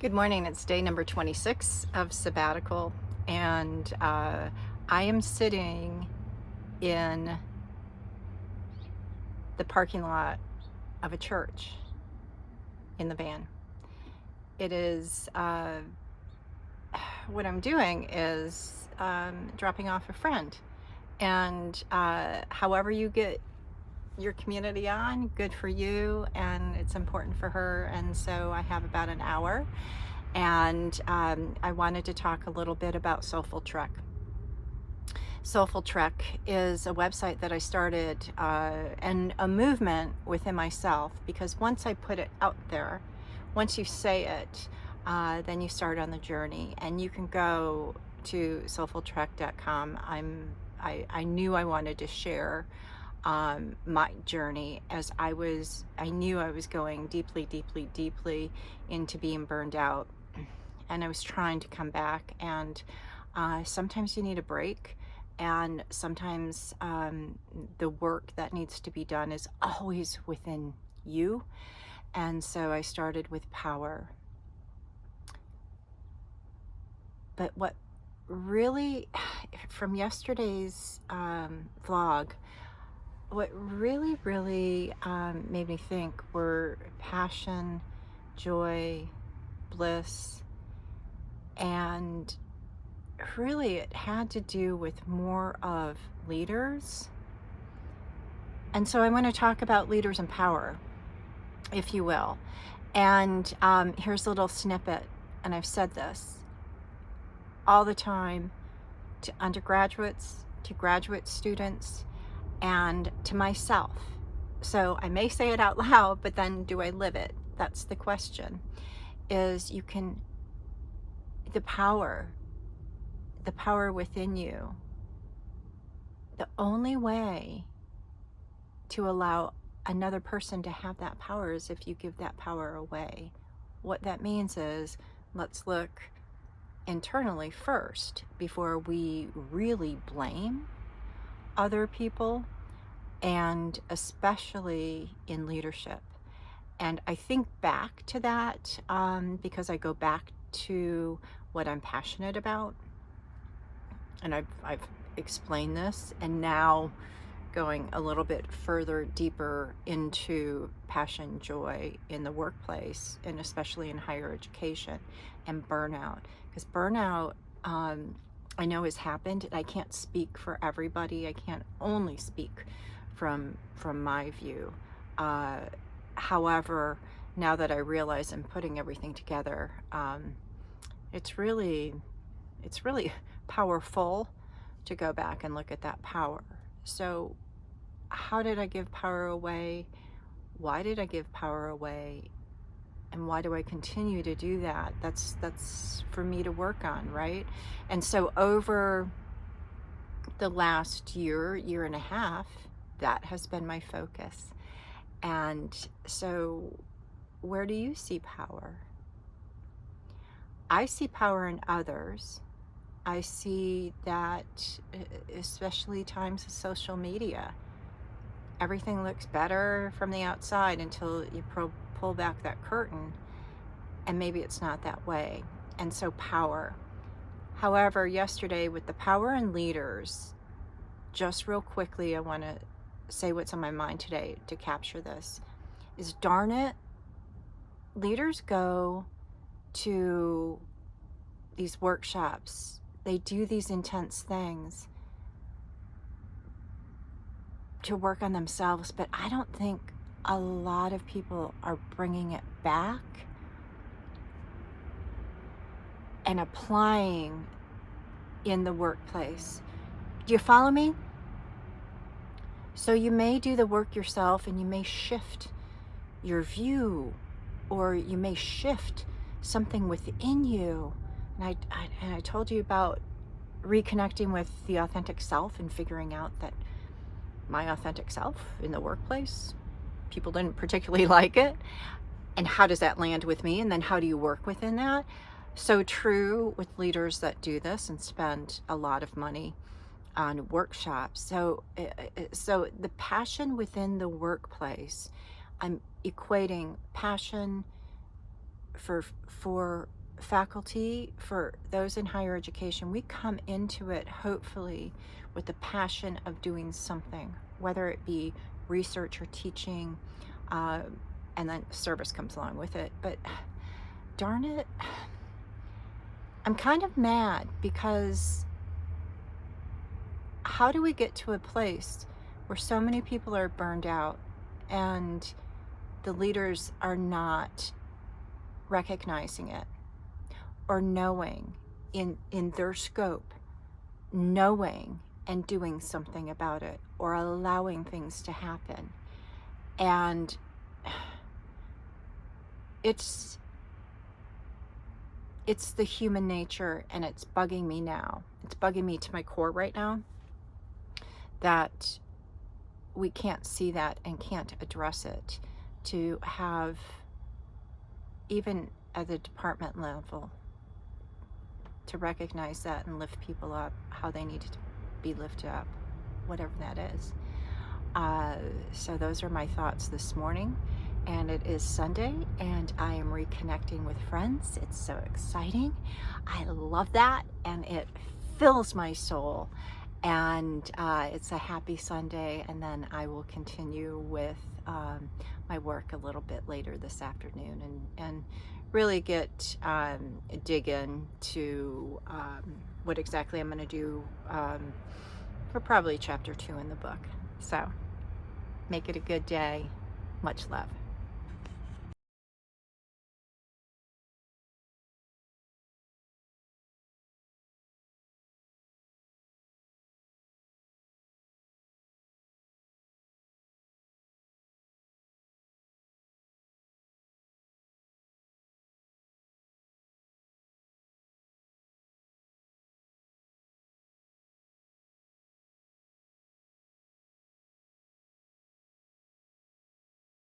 Good morning. It's day number 26 of Sabbatical, and I am sitting in the parking lot of a church in the van. It is what I'm doing is dropping off a friend, and however you get your community on, good for you, and it's important for her. And so I have about an hour, and I wanted to talk a little bit about Soulful. Soulful is a website that I started and a movement within myself, because once I put it out there, once you say it, then you start on the journey, and you can go to soulfultrek.com. I knew I wanted to share my journey, as I knew I was going deeply into being burned out, and I was trying to come back. And sometimes you need a break, and sometimes the work that needs to be done is always within you. And so I started with power. But what really, from yesterday's vlog, what really made me think were passion, joy, bliss, and really it had to do with more of leaders. And so I want to talk about leaders and power, if you will. And here's a little snippet, and I've said this all the time to undergraduates, to graduate students, and to myself. So I may say it out loud, but then do I live it? That's the question. Is the power within you, the only way to allow another person to have that power is if you give that power away. What that means is, let's look internally first before we really blame other people, and especially in leadership. And I think back to that because I go back to what I'm passionate about, and I've explained this, and now going a little bit further deeper into passion, joy in the workplace, and especially in higher education, and burnout. Because burnout, I know has happened. I can't speak for everybody. I can't only speak from my view. However, now that I realize I'm putting everything together, it's really powerful to go back and look at that power. So how did I give power away? Why did I give power away? And why do I continue to do that? That's for me to work on, right? And so over the last year and a half, that has been my focus. And so where do you see power? I see power in others. I see that, especially times of social media, everything looks better from the outside until you pull back that curtain, and maybe it's not that way. And so power. However, yesterday with the power in leaders, just real quickly, I want to say what's on my mind today to capture this, is, darn it, leaders go to these workshops, they do these intense things to work on themselves, but I don't think a lot of people are bringing it back and applying in the workplace. Do you follow me? So you may do the work yourself, and you may shift your view, or you may shift something within you. And I told you about reconnecting with the authentic self and figuring out that my authentic self in the workplace, people didn't particularly like it. And how does that land with me? And then how do you work within that? So true with leaders that do this and spend a lot of money on workshops. So the passion within the workplace, I'm equating passion for faculty, for those in higher education, we come into it hopefully with the passion of doing something, whether it be research or teaching, uh, and then service comes along with it. But darn it, I'm kind of mad because how do we get to a place where so many people are burned out and the leaders are not recognizing it or knowing in their scope, knowing and doing something about it or allowing things to happen? And it's the human nature, and it's bugging me now. It's bugging me to my core right now that we can't see that and can't address it, to have, even at the department level, to recognize that and lift people up how they need to be lifted up, whatever that is. So those are my thoughts this morning, and it is Sunday and I am reconnecting with friends. It's so exciting. I love that, and it fills my soul, and it's a happy Sunday. And then I will continue with my work a little bit later this afternoon, and really get dig into what exactly I'm going to do for probably chapter 2 in the book. So make it a good day. Much love.